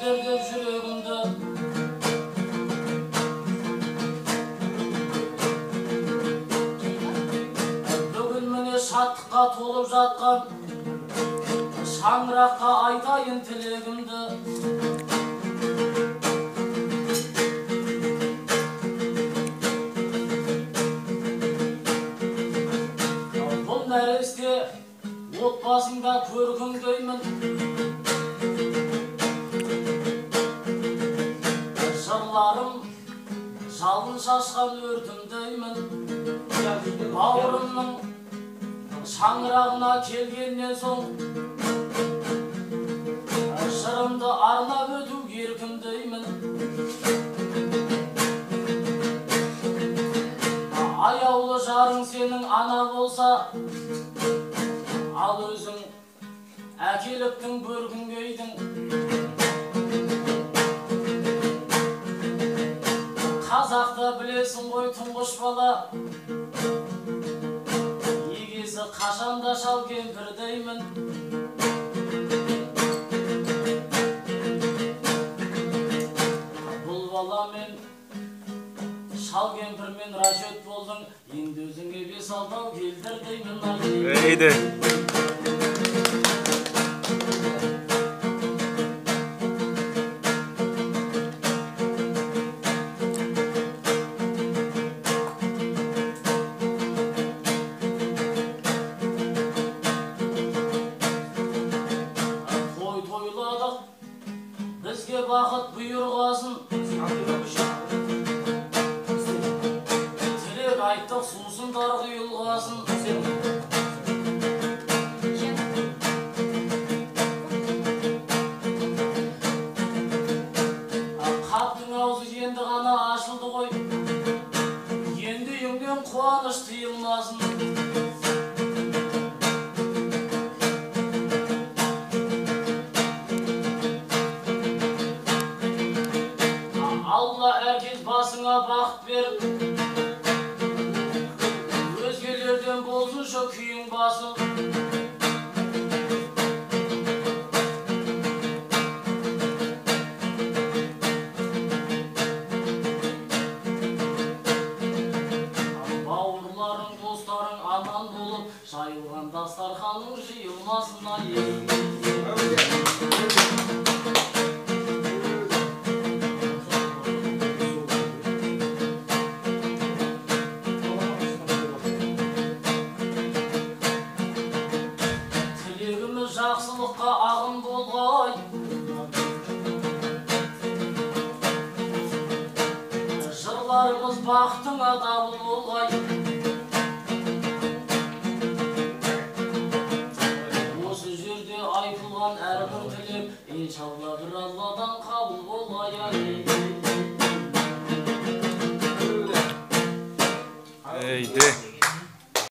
тербеп жүрегімді. Бүгін міне шаттыққа толып жатқан шаңыраққа айтайын тілегімді. Бұл нәресте отбасыңда көркіңдеймін. Жырларым жалын шашқан өртімдеймін. Бауырымның шаңырағына келгеннен соң жырымды арнап өту еркімдеймін. Аяулы жарың сенің ана болса, ал өзің әкеліктің бөркінгейдің. Қазақта білесің ғой тұңғыш бала, егесі қашанда шал кемпірдеймін. Бұл баламен шал кемпірмен расчет болдың, енді өзіңе 5-6 келдір деймін. Ейді. Той тойладық, бізге бақыт бұйырғасын. Тілек айттық, сусындар құйылғасын. Қаптың аузы енді ғана ашылды ғой, енді үйіңнен қуаныш тыйылмасын. Алла әркез басыңа бақыт беріп, өзгелерден болсыншы күйің басым. Бауырларың, достарың аман болып, жайылған дастарханың жиылмасына тілегіміз жақсылыққа ағын болғай, жырларымыз бақытыңа дабыл болғай. Осы жерде айтылған әрбір тілек иншалла бір Алладан қабыл болғай. Ейді.